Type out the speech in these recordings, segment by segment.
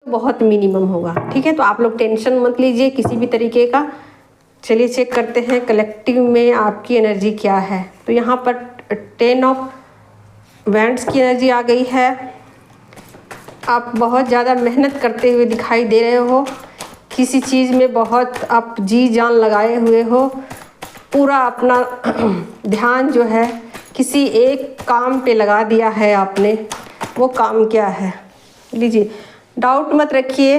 बहुत मिनिमम होगा। ठीक है, तो आप लोग टेंशन मत लीजिए किसी भी तरीके का। चलिए चेक करते हैं कलेक्टिव में आपकी एनर्जी क्या है। तो यहाँ पर 10 ऑफ वैंड्स की एनर्जी आ गई है। आप बहुत ज़्यादा मेहनत करते हुए दिखाई दे रहे हो, किसी चीज़ में बहुत आप जी जान लगाए हुए हो, पूरा अपना ध्यान जो है किसी एक काम पे लगा दिया है आपने। वो काम क्या है लीजिए, डाउट मत रखिए,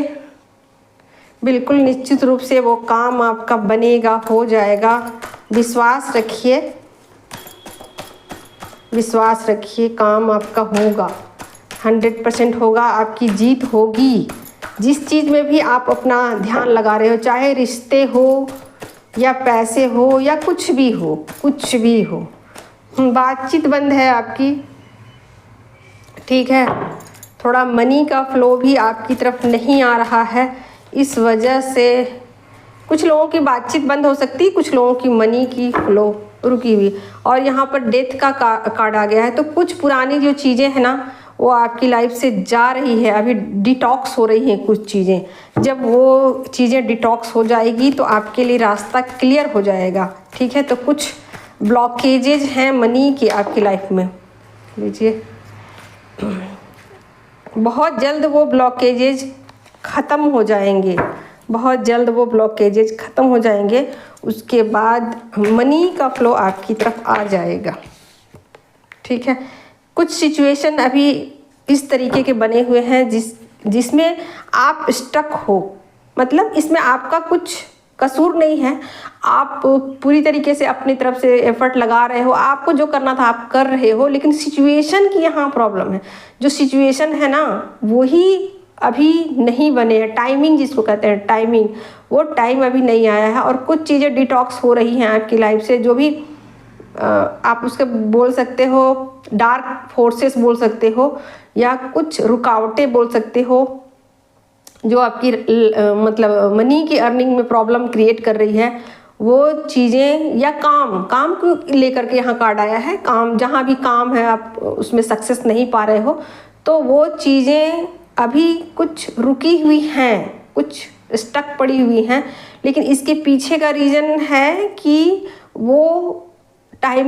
बिल्कुल निश्चित रूप से वो काम आपका बनेगा, हो जाएगा। विश्वास रखिए, विश्वास रखिए, काम आपका होगा, 100% होगा, आपकी जीत होगी। जिस चीज़ में भी आप अपना ध्यान लगा रहे हो, चाहे रिश्ते हो या पैसे हो या कुछ भी हो, कुछ भी हो, बातचीत बंद है आपकी। ठीक है, थोड़ा मनी का फ्लो भी आपकी तरफ नहीं आ रहा है, इस वजह से कुछ लोगों की बातचीत बंद हो सकती है, कुछ लोगों की मनी की फ्लो रुकी हुई। और यहाँ पर डेथ का कार्ड आ गया है, तो कुछ पुरानी जो चीज़ें हैं ना वो आपकी लाइफ से जा रही है, अभी डिटॉक्स हो रही हैं कुछ चीज़ें। जब वो चीज़ें डिटॉक्स हो जाएगी तो आपके लिए रास्ता क्लियर हो जाएगा। ठीक है, तो कुछ ब्लॉकेजेज हैं मनी की आपकी लाइफ में, लीजिए बहुत जल्द वो ब्लॉकेजेज ख़त्म हो जाएंगे, बहुत जल्द वो ब्लॉकेजेज ख़त्म हो जाएंगे। उसके बाद मनी का फ्लो आपकी तरफ आ जाएगा। ठीक है, कुछ सिचुएशन अभी इस तरीके के बने हुए हैं जिसमें आप स्टक हो, मतलब इसमें आपका कुछ कसूर नहीं है, आप पूरी तरीके से अपनी तरफ से एफर्ट लगा रहे हो, आपको जो करना था आप कर रहे हो, लेकिन सिचुएशन की यहाँ प्रॉब्लम है। जो सिचुएशन है ना वही अभी नहीं बने हैं, टाइमिंग जिसको कहते हैं टाइमिंग, वो टाइम अभी नहीं आया है। और कुछ चीज़ें डिटॉक्स हो रही हैं आपकी लाइफ से, जो भी आप उसके बोल सकते हो डार्क फोर्सेस बोल सकते हो, या कुछ रुकावटें बोल सकते हो जो आपकी मतलब मनी की अर्निंग में प्रॉब्लम क्रिएट कर रही है। वो चीज़ें या काम को लेकर के यहाँ कार्ड आया है, काम जहाँ भी काम है आप उसमें सक्सेस नहीं पा रहे हो, तो वो चीज़ें अभी कुछ रुकी हुई हैं, कुछ स्टक पड़ी हुई हैं। लेकिन इसके पीछे का रीज़न है कि वो टाइम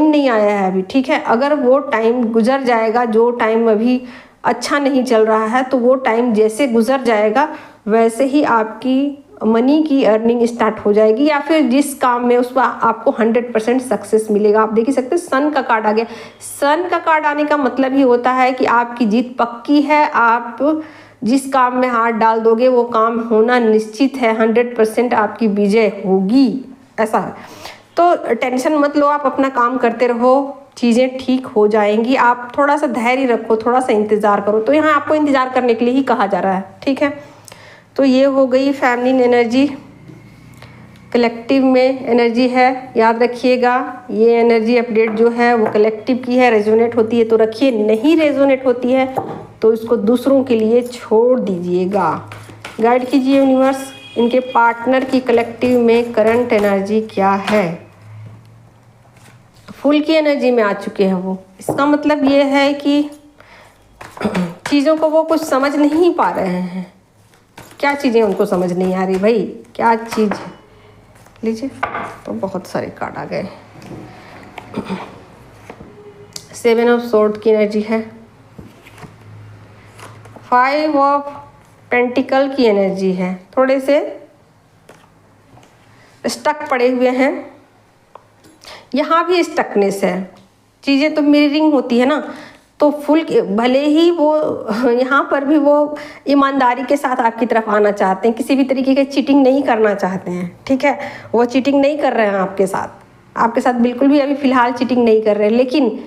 नहीं आया है अभी। ठीक है, अगर वो टाइम गुजर जाएगा, जो टाइम अभी अच्छा नहीं चल रहा है, तो वो टाइम जैसे गुजर जाएगा वैसे ही आपकी मनी की अर्निंग स्टार्ट हो जाएगी, या फिर जिस काम में उस पर आपको 100% सक्सेस मिलेगा। आप देख ही सकते हैं सन का कार्ड आ गया। सन का कार्ड आने का मतलब ही होता है कि आपकी जीत पक्की है, आप जिस काम में हाथ डाल दोगे वो काम होना निश्चित है, 100% आपकी विजय होगी, ऐसा है। तो टेंशन मत लो, आप अपना काम करते रहो, चीज़ें ठीक हो जाएंगी। आप थोड़ा सा धैर्य रखो, थोड़ा सा इंतज़ार करो। तो यहाँ आपको इंतज़ार करने के लिए ही कहा जा रहा है। ठीक है, तो ये हो गई फेमिनिन एनर्जी। कलेक्टिव में एनर्जी है, याद रखिएगा ये एनर्जी अपडेट जो है वो कलेक्टिव की है। रेजोनेट होती है तो रखिए, नहीं रेजोनेट होती है तो इसको दूसरों के लिए छोड़ दीजिएगा। गाइड कीजिए यूनिवर्स, इनके पार्टनर की कलेक्टिव में करंट एनर्जी क्या है। फुल की एनर्जी में आ चुके हैं वो, इसका मतलब ये है कि चीज़ों को वो कुछ समझ नहीं पा रहे हैं। क्या चीज़ें उनको समझ नहीं आ रही भाई, क्या चीज़ है, लीजिए। तो बहुत सारे कार्ड आ गए। 7 ऑफ सोर्ड की एनर्जी है, 5 ऑफ पेंटिकल की एनर्जी है। थोड़े से स्टक पड़े हुए हैं, यहाँ भी स्टकनेस है। चीज़ें तो मिररिंग होती है ना, तो फुल भले ही वो यहाँ पर भी वो ईमानदारी के साथ आपकी तरफ आना चाहते हैं, किसी भी तरीके की चीटिंग नहीं करना चाहते हैं। ठीक है, वो चीटिंग नहीं कर रहे हैं आपके साथ बिल्कुल भी अभी फ़िलहाल चीटिंग नहीं कर रहे हैं, लेकिन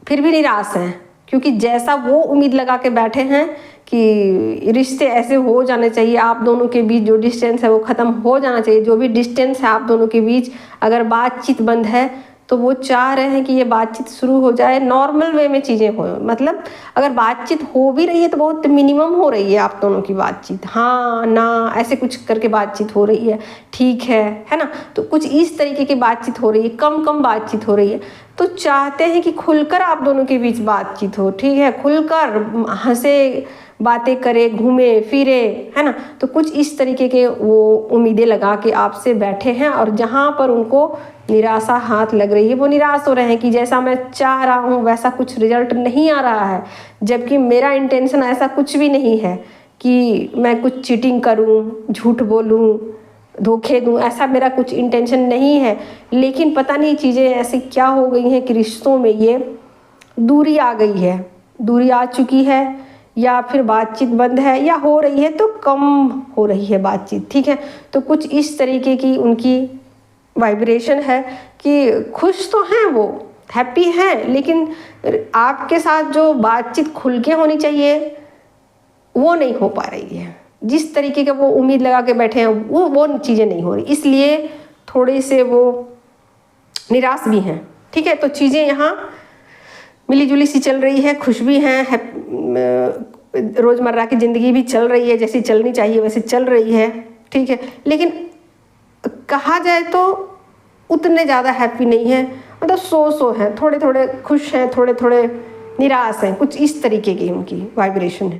फिर भी निराश हैं, क्योंकि जैसा वो उम्मीद लगा के बैठे हैं कि रिश्ते ऐसे हो जाने चाहिए, आप दोनों के बीच जो डिस्टेंस है वो ख़त्म हो जाना चाहिए। जो भी डिस्टेंस है आप दोनों के बीच, अगर बातचीत बंद है तो वो चाह रहे हैं कि ये बातचीत शुरू हो जाए, नॉर्मल वे में चीज़ें हो। मतलब अगर बातचीत हो भी रही है तो बहुत मिनिमम हो रही है आप दोनों की बातचीत, हाँ ना ऐसे कुछ करके बातचीत हो रही है, ठीक है ना। तो कुछ इस तरीके की बातचीत हो रही है, कम बातचीत हो रही है। तो चाहते हैं कि खुलकर आप दोनों के बीच बातचीत हो, ठीक है, खुलकर हंसे बातें करे, घूमे फिरे, है ना। तो कुछ इस तरीके के वो उम्मीदें लगा के आपसे बैठे हैं और जहाँ पर उनको निराशा हाथ लग रही है, वो निराश हो रहे हैं कि जैसा मैं चाह रहा हूँ वैसा कुछ रिजल्ट नहीं आ रहा है, जबकि मेरा इंटेंशन ऐसा कुछ भी नहीं है कि मैं कुछ चीटिंग करूँ, झूठ बोलूँ, धोखे दूँ, ऐसा मेरा कुछ इंटेंशन नहीं है। लेकिन पता नहीं चीज़ें ऐसी क्या हो गई हैं कि रिश्तों में ये दूरी आ गई है, दूरी आ चुकी है, या फिर बातचीत बंद है, या हो रही है तो कम हो रही है बातचीत, ठीक है। तो कुछ इस तरीके की उनकी वाइब्रेशन है कि खुश तो हैं, वो हैप्पी हैं, लेकिन आपके साथ जो बातचीत खुल के होनी चाहिए वो नहीं हो पा रही है। जिस तरीके का वो उम्मीद लगा के बैठे हैं वो चीज़ें नहीं हो रही, इसलिए थोड़े से वो निराश भी हैं, ठीक है। तो चीज़ें यहाँ मिली जुली सी चल रही है, खुश भी हैं, रोज़मर्रा की ज़िंदगी भी चल रही है, जैसी चलनी चाहिए वैसे चल रही है, ठीक है। लेकिन कहा जाए तो उतने ज़्यादा हैप्पी नहीं है, मतलब सो हैं, थोड़े थोड़े खुश हैं, थोड़े थोड़े निराश हैं, कुछ इस तरीके की उनकी वाइब्रेशन है।